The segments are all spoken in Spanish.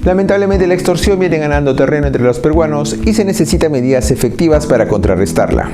Lamentablemente la extorsión viene ganando terreno entre los peruanos y se necesitan medidas efectivas para contrarrestarla.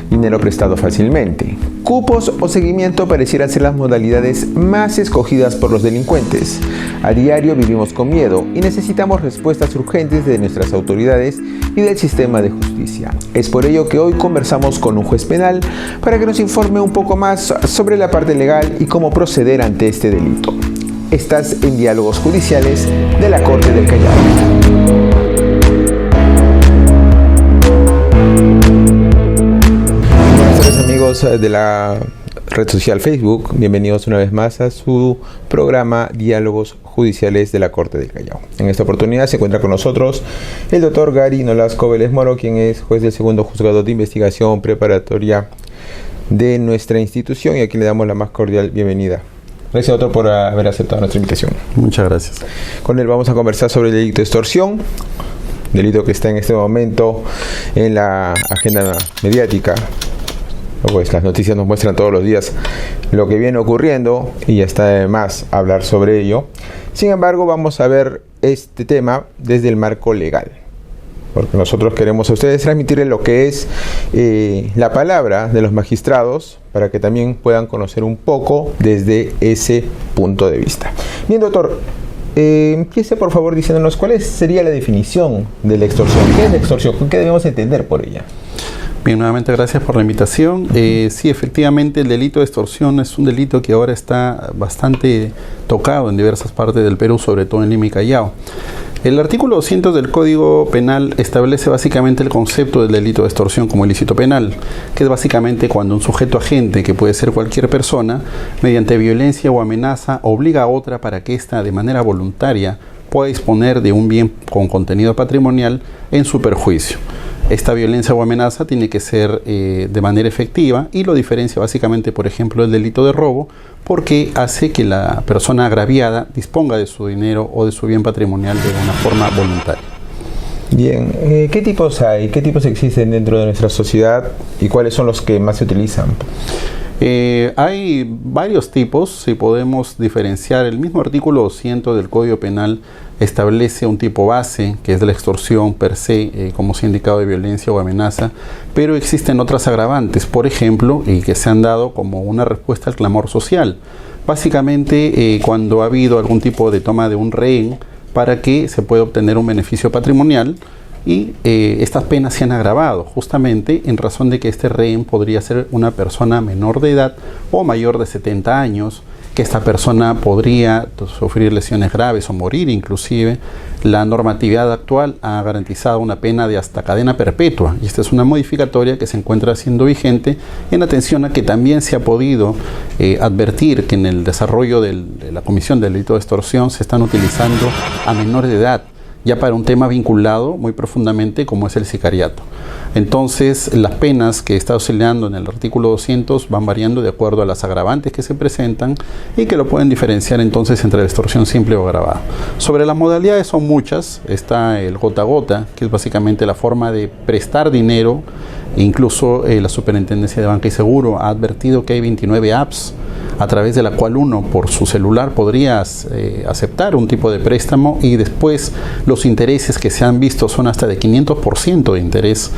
Dinero prestado fácilmente, cupos o seguimiento parecieran ser las modalidades más escogidas por los delincuentes. A diario vivimos con miedo y necesitamos respuestas urgentes de nuestras autoridades y del sistema de justicia. Es por ello que hoy conversamos con un juez penal para que nos informe un poco más sobre la parte legal y cómo proceder ante este delito. Estás en Diálogos Judiciales de la Corte del Callao. De la red social Facebook, bienvenidos una vez más a su programa Diálogos Judiciales de la Corte del Callao. En esta oportunidad se encuentra con nosotros el doctor Gary Nolasco Vélez Moro, quien es juez del segundo juzgado de investigación preparatoria de nuestra institución y a quien le damos la más cordial bienvenida. Gracias, doctor, por haber aceptado nuestra invitación. Muchas gracias. Con él vamos a conversar sobre el delito de extorsión, delito que está en este momento en la agenda mediática. Pues las noticias nos muestran todos los días lo que viene ocurriendo y ya está de más hablar sobre ello. Sin embargo, vamos a ver este tema desde el marco legal, porque nosotros queremos a ustedes transmitirles lo que es la palabra de los magistrados para que también puedan conocer un poco desde ese punto de vista. Bien, doctor, empiece por favor diciéndonos cuál sería la definición de la extorsión. ¿Qué es la extorsión? ¿Qué debemos entender por ella? Bien, nuevamente gracias por la invitación. Sí, efectivamente el delito de extorsión es un delito que ahora está bastante tocado en diversas partes del Perú, sobre todo en Lima y Callao. El artículo 200 del Código Penal establece básicamente el concepto del delito de extorsión como ilícito penal, que es básicamente cuando un sujeto agente, que puede ser cualquier persona, mediante violencia o amenaza, obliga a otra para que ésta de manera voluntaria pueda disponer de un bien con contenido patrimonial en su perjuicio. Esta violencia o amenaza tiene que ser de manera efectiva y lo diferencia básicamente, por ejemplo, del delito de robo, porque hace que la persona agraviada disponga de su dinero o de su bien patrimonial de una forma voluntaria. Bien, ¿qué tipos hay? ¿Qué tipos existen dentro de nuestra sociedad y cuáles son los que más se utilizan? Hay varios tipos, si podemos diferenciar. El mismo artículo 200 del Código Penal establece un tipo base, que es de la extorsión per se, como se ha indicado, de violencia o amenaza, pero existen otras agravantes, por ejemplo, y que se han dado como una respuesta al clamor social. Básicamente, cuando ha habido algún tipo de toma de un rehén para que se pueda obtener un beneficio patrimonial, y estas penas se han agravado justamente en razón de que este rehén podría ser una persona menor de edad o mayor de 70 años, que esta persona podría sufrir lesiones graves o morir inclusive. La normatividad actual ha garantizado una pena de hasta cadena perpetua y esta es una modificatoria que se encuentra siendo vigente en atención a que también se ha podido advertir que en el desarrollo de la Comisión del Delito de Extorsión se están utilizando a menores de edad ya para un tema vinculado muy profundamente como es el sicariato. Entonces, las penas que está oscilando en el artículo 200 van variando de acuerdo a las agravantes que se presentan y que lo pueden diferenciar entonces entre la extorsión simple o agravada. Sobre las modalidades son muchas. Está el gota a gota, que es básicamente la forma de prestar dinero. Incluso la Superintendencia de Banca y Seguro ha advertido que hay 29 apps a través de la cual uno por su celular podría aceptar un tipo de préstamo y después los intereses que se han visto son hasta de 500% de interés.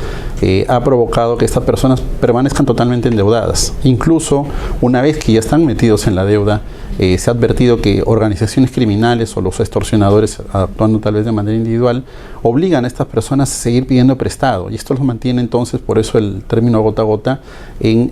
Ha provocado que estas personas permanezcan totalmente endeudadas. Incluso una vez que ya están metidos en la deuda, se ha advertido que organizaciones criminales o los extorsionadores, actuando tal vez de manera individual, obligan a estas personas a seguir pidiendo prestado y esto los mantiene entonces, por eso el término gota a gota, en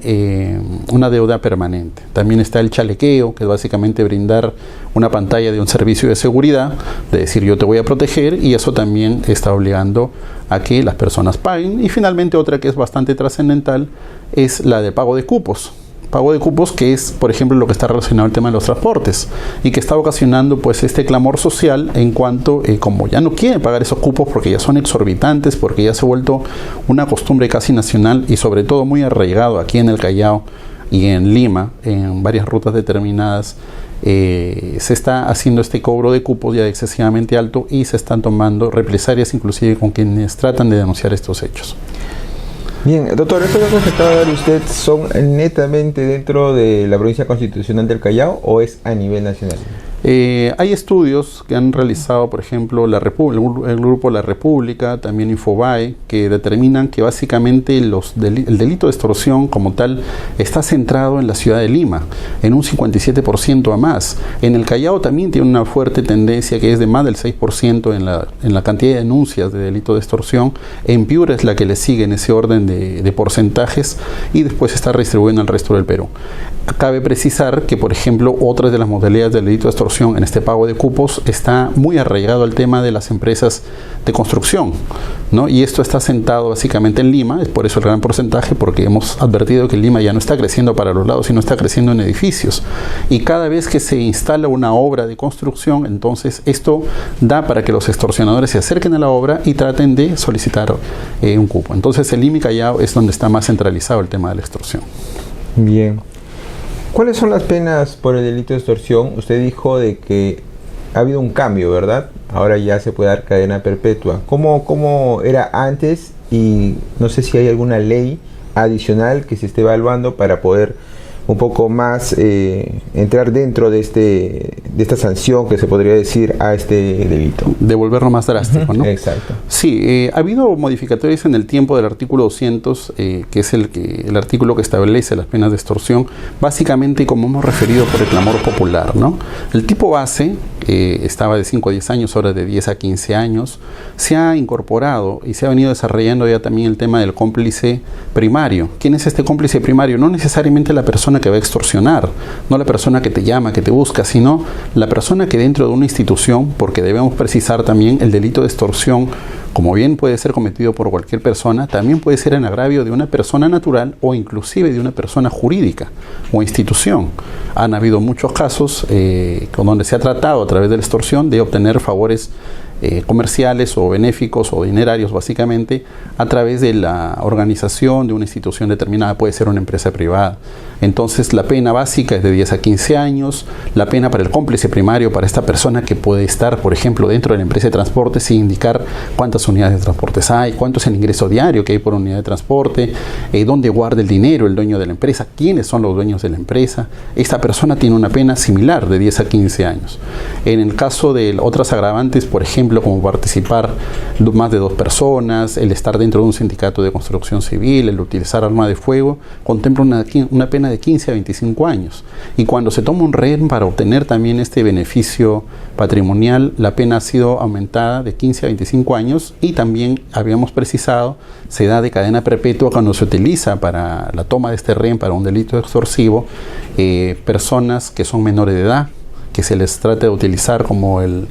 una deuda permanente. También está el chalequeo, que es básicamente brindar una pantalla de un servicio de seguridad, de decir yo te voy a proteger, y eso también está obligando a que las personas paguen. Y finalmente otra que es bastante trascendental es la de pago de cupos. Pago de cupos, que es, por ejemplo, lo que está relacionado al tema de los transportes y que está ocasionando pues este clamor social en cuanto, como ya no quieren pagar esos cupos porque ya son exorbitantes, porque ya se ha vuelto una costumbre casi nacional y sobre todo muy arraigado aquí en el Callao y en Lima, en varias rutas determinadas, se está haciendo este cobro de cupos ya excesivamente alto y se están tomando represalias inclusive con quienes tratan de denunciar estos hechos. Bien, doctor, ¿estos datos que acaba de dar usted son netamente dentro de la provincia constitucional del Callao o es a nivel nacional? Hay estudios que han realizado, por ejemplo, el grupo La República, también Infobae, que determinan que básicamente el delito de extorsión como tal está centrado en la ciudad de Lima, en un 57% a más. En el Callao también tiene una fuerte tendencia que es de más del 6% en la cantidad de denuncias de delito de extorsión. En Piura es la que le sigue en ese orden de porcentajes y después está distribuyendo al resto del Perú. Cabe precisar que, por ejemplo, otras de las modalidades del delito de extorsión en este pago de cupos está muy arraigado al tema de las empresas de construcción, ¿no? Y esto está sentado básicamente en Lima, es por eso el gran porcentaje, porque hemos advertido que Lima ya no está creciendo para los lados, sino está creciendo en edificios. Y cada vez que se instala una obra de construcción, entonces esto da para que los extorsionadores se acerquen a la obra y traten de solicitar un cupo. Entonces el Lima y Callao es donde está más centralizado el tema de la extorsión. Bien. ¿Cuáles son las penas por el delito de extorsión? Usted dijo de que ha habido un cambio, ¿verdad? Ahora ya se puede dar cadena perpetua. ¿Cómo era antes? Y no sé si hay alguna ley adicional que se esté evaluando para poder un poco más entrar dentro de esta sanción que se podría decir a este delito. Devolverlo más drástico, ¿no? Exacto. Sí, ha habido modificatorias en el tiempo del artículo 200, que es el artículo que establece las penas de extorsión, básicamente como hemos referido por el clamor popular, ¿no? El tipo base estaba de 5 a 10 años, ahora de 10 a 15 años. Se ha incorporado y se ha venido desarrollando ya también el tema del cómplice primario. ¿Quién es este cómplice primario? No necesariamente la persona que va a extorsionar, no la persona que te llama, que te busca, sino la persona que dentro de una institución, porque debemos precisar también el delito de extorsión, como bien puede ser cometido por cualquier persona, también puede ser en agravio de una persona natural o inclusive de una persona jurídica o institución. Han habido muchos casos con donde se ha tratado a través de la extorsión de obtener favores comerciales o benéficos o dinerarios básicamente a través de la organización de una institución determinada, puede ser una empresa privada. Entonces la pena básica es de 10 a 15 años, la pena para el cómplice primario, para esta persona que puede estar, por ejemplo, dentro de la empresa de transporte sin indicar cuántas unidades de transportes hay, cuánto es el ingreso diario que hay por unidad de transporte, dónde guarda el dinero el dueño de la empresa, quiénes son los dueños de la empresa. Esta persona tiene una pena similar de 10 a 15 años. En el caso de otras agravantes, por ejemplo, como participar más de 2 personas, el estar dentro de un sindicato de construcción civil, el utilizar arma de fuego, contempla una pena de 15 a 25 años. Y cuando se toma un rehén para obtener también este beneficio patrimonial, la pena ha sido aumentada de 15 a 25 años y también habíamos precisado, se da de cadena perpetua cuando se utiliza para la toma de este rehén para un delito extorsivo, personas que son menores de edad, que se les trate de utilizar, como el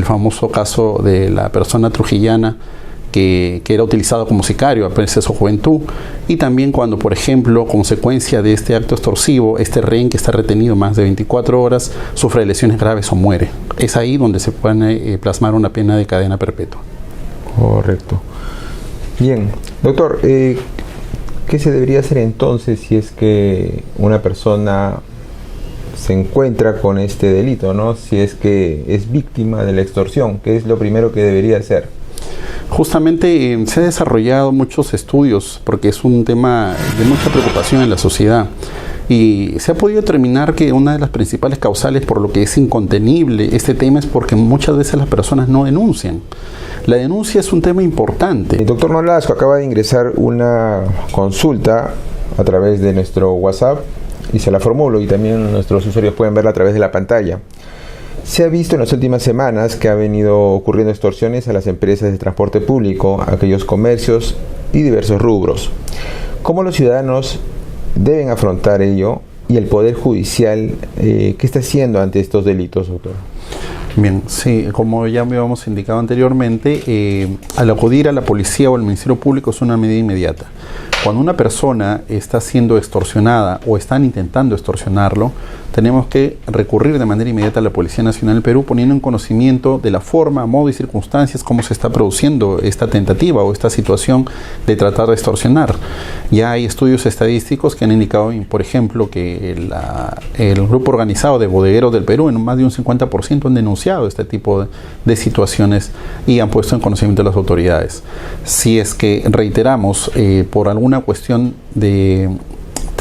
famoso caso de la persona trujillana que era utilizado como sicario a veces o juventud, y también cuando, por ejemplo, consecuencia de este acto extorsivo, este rehén que está retenido más de 24 horas sufre lesiones graves o muere. Es ahí donde se puede plasmar una pena de cadena perpetua. Correcto. Bien, doctor, ¿qué se debería hacer entonces si es que una persona se encuentra con este delito, ¿no? Si es que es víctima de la extorsión? ¿Qué es lo primero que debería hacer? Justamente se han desarrollado muchos estudios porque es un tema de mucha preocupación en la sociedad y se ha podido determinar que una de las principales causales por lo que es incontenible este tema es porque muchas veces las personas no denuncian. La denuncia es un tema importante. El doctor Nolasco acaba de ingresar una consulta a través de nuestro WhatsApp y se la formulo, y también nuestros usuarios pueden verla a través de la pantalla. Se ha visto en las últimas semanas que ha venido ocurriendo extorsiones a las empresas de transporte público, a aquellos comercios y diversos rubros. ¿Cómo los ciudadanos deben afrontar ello? Y el Poder Judicial, ¿qué está haciendo ante estos delitos, doctor? Bien, sí, como ya me habíamos indicado anteriormente, al acudir a la policía o al Ministerio Público es una medida inmediata. Cuando una persona está siendo extorsionada o están intentando extorsionarlo, tenemos que recurrir de manera inmediata a la Policía Nacional del Perú, poniendo en conocimiento de la forma, modo y circunstancias cómo se está produciendo esta tentativa o esta situación de tratar de extorsionar. Ya hay estudios estadísticos que han indicado, por ejemplo, que el grupo organizado de bodegueros del Perú, en más de un 50% han denunciado este tipo de situaciones y han puesto en conocimiento de las autoridades. Si es que reiteramos por alguna cuestión de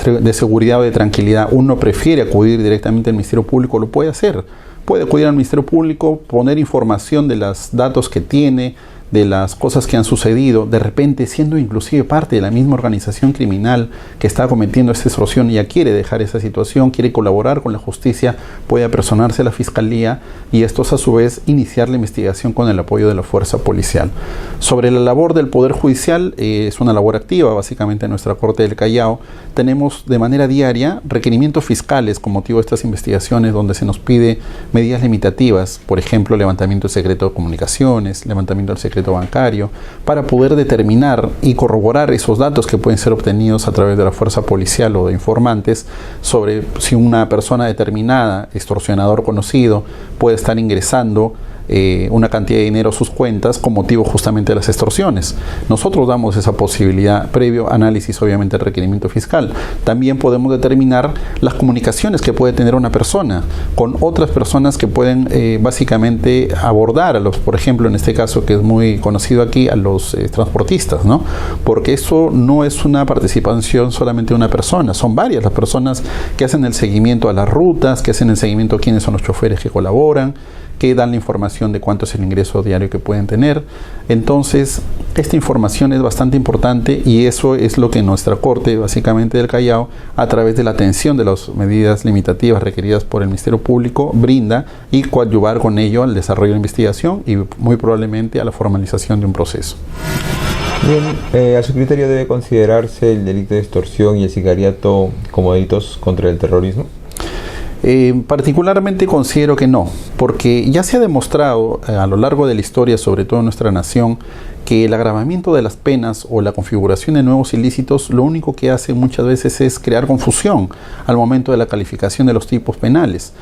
de seguridad o de tranquilidad, uno prefiere acudir directamente al Ministerio Público, lo puede hacer. Puede acudir al Ministerio Público, poner información de los datos que tiene, de las cosas que han sucedido, de repente siendo inclusive parte de la misma organización criminal que está cometiendo esta extorsión y ya quiere dejar esa situación, quiere colaborar con la justicia, puede apersonarse a la Fiscalía y estos a su vez iniciar la investigación con el apoyo de la fuerza policial. Sobre la labor del Poder Judicial, es una labor activa básicamente en nuestra Corte del Callao. Tenemos de manera diaria requerimientos fiscales con motivo de estas investigaciones donde se nos pide medidas limitativas, por ejemplo, levantamiento del secreto de comunicaciones, levantamiento del secreto bancario, para poder determinar y corroborar esos datos que pueden ser obtenidos a través de la fuerza policial o de informantes sobre si una persona determinada, extorsionador conocido, puede estar ingresando una cantidad de dinero a sus cuentas con motivo justamente de las extorsiones. Nosotros damos esa posibilidad previo análisis obviamente del requerimiento fiscal. También podemos determinar las comunicaciones que puede tener una persona con otras personas que pueden básicamente abordar a los, por ejemplo en este caso que es muy conocido aquí, a los transportistas, ¿no? Porque eso no es una participación solamente de una persona, son varias las personas que hacen el seguimiento a las rutas, que hacen el seguimiento a quiénes son los choferes que colaboran, que dan la información de cuánto es el ingreso diario que pueden tener. Entonces, esta información es bastante importante y eso es lo que nuestra Corte, básicamente del Callao, a través de la atención de las medidas limitativas requeridas por el Ministerio Público, brinda y coadyuvar con ello al desarrollo de la investigación y muy probablemente a la formalización de un proceso. Bien, a su criterio debe considerarse el delito de extorsión y el sicariato como delitos contra el terrorismo. Particularmente considero que no, porque ya se ha demostrado a lo largo de la historia, sobre todo en nuestra nación, que el agravamiento de las penas o la configuración de nuevos ilícitos lo único que hace muchas veces es crear confusión al momento de la calificación de los tipos penales.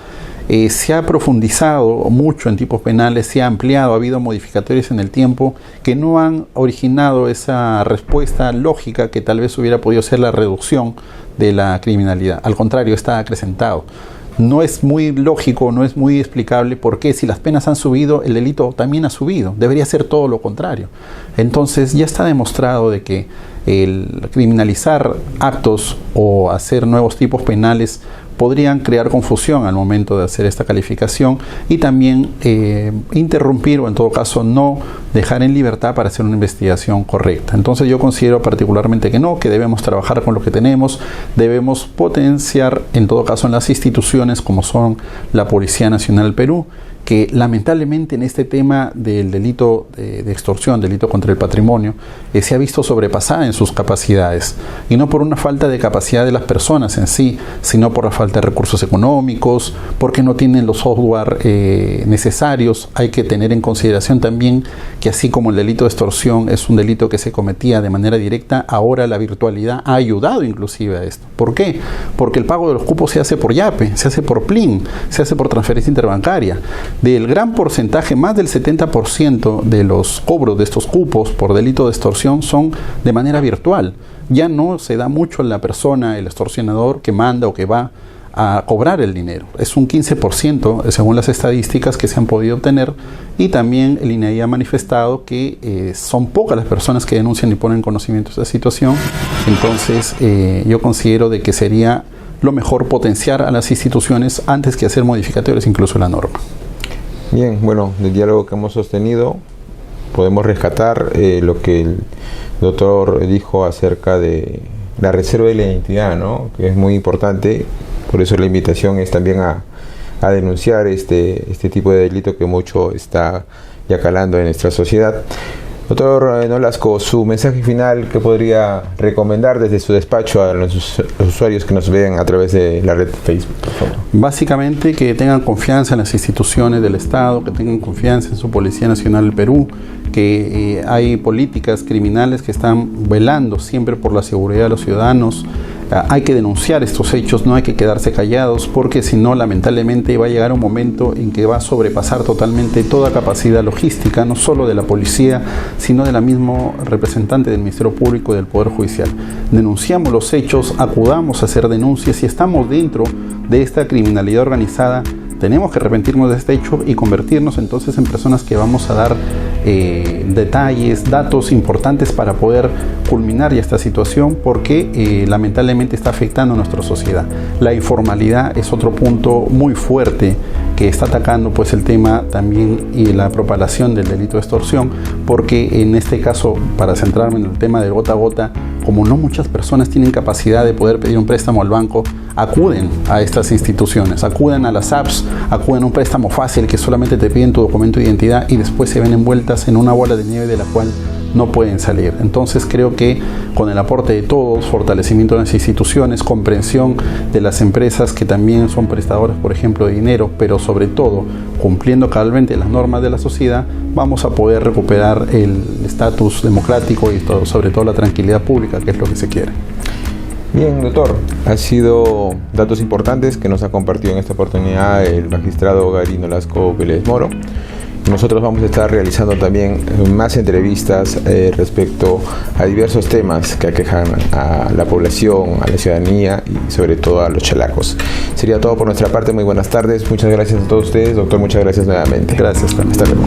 Se ha profundizado mucho en tipos penales, se ha ampliado, ha habido modificatorios en el tiempo que no han originado esa respuesta lógica que tal vez hubiera podido ser la reducción de la criminalidad. Al contrario, está acrecentado. No es muy lógico, no es muy explicable por qué si las penas han subido, el delito también ha subido. Debería ser todo lo contrario. Entonces ya está demostrado de que el criminalizar actos o hacer nuevos tipos penales podrían crear confusión al momento de hacer esta calificación y también interrumpir o en todo caso no dejar en libertad para hacer una investigación correcta. Entonces yo considero particularmente que no, que debemos trabajar con lo que tenemos, debemos potenciar en todo caso en las instituciones como son la Policía Nacional del Perú, que lamentablemente en este tema del delito de extorsión, delito contra el patrimonio, se ha visto sobrepasada en sus capacidades, y no por una falta de capacidad de las personas en sí, sino por la falta de recursos económicos, porque no tienen los software necesarios. Hay que tener en consideración también que así como el delito de extorsión es un delito que se cometía de manera directa, ahora la virtualidad ha ayudado inclusive a esto. ¿Por qué? Porque el pago de los cupos se hace por Yape, se hace por PLIN, se hace por transferencia interbancaria. Del gran porcentaje, más del 70% de los cobros de estos cupos por delito de extorsión son de manera virtual. Ya no se da mucho a la persona, el extorsionador que manda o que va a cobrar el dinero. Es un 15% según las estadísticas que se han podido obtener, y también el INAI ha manifestado que son pocas las personas que denuncian y ponen conocimiento de esta situación. Entonces yo considero de que sería lo mejor potenciar a las instituciones antes que hacer modificatorios incluso la norma. Bien, bueno, del diálogo que hemos sostenido podemos rescatar lo que el doctor dijo acerca de la reserva de la identidad, ¿no? Que es muy importante. Por eso la invitación es también a denunciar este tipo de delito que mucho está ya calando en nuestra sociedad. Doctor Nolasco, su mensaje final, ¿qué podría recomendar desde su despacho a los usuarios que nos ven a través de la red Facebook, por favor? Básicamente que tengan confianza en las instituciones del Estado, que tengan confianza en su Policía Nacional del Perú, que hay políticas criminales que están velando siempre por la seguridad de los ciudadanos. Hay que denunciar estos hechos, no hay que quedarse callados, porque si no, lamentablemente va a llegar un momento en que va a sobrepasar totalmente toda capacidad logística, no solo de la policía, sino de la misma representante del Ministerio Público y del Poder Judicial. Denunciamos los hechos, acudamos a hacer denuncias. Si estamos dentro de esta criminalidad organizada, tenemos que arrepentirnos de este hecho y convertirnos entonces en personas que vamos a dar detalles, datos importantes para poder culminar ya esta situación, porque lamentablemente está afectando a nuestra sociedad. La informalidad es otro punto muy fuerte que está atacando pues el tema también y la propagación del delito de extorsión, porque en este caso, para centrarme en el tema del gota a gota, como no muchas personas tienen capacidad de poder pedir un préstamo al banco, acuden a estas instituciones, acuden a las apps, acuden a un préstamo fácil que solamente te piden tu documento de identidad y después se ven envueltas en una bola de nieve de la cual no pueden salir. Entonces creo que con el aporte de todos, fortalecimiento de las instituciones, comprensión de las empresas que también son prestadores, por ejemplo, de dinero, pero sobre todo cumpliendo cabalmente las normas de la sociedad, vamos a poder recuperar el estatus democrático y sobre todo la tranquilidad pública, que es lo que se quiere. Bien, doctor, ha sido datos importantes que nos ha compartido en esta oportunidad el magistrado Gary Nolasco Vélez Moro. Nosotros vamos a estar realizando también más entrevistas respecto a diversos temas que aquejan a la población, a la ciudadanía y sobre todo a los chalacos. Sería todo por nuestra parte. Muy buenas tardes. Muchas gracias a todos ustedes. Doctor, muchas gracias nuevamente. Gracias. Hasta luego.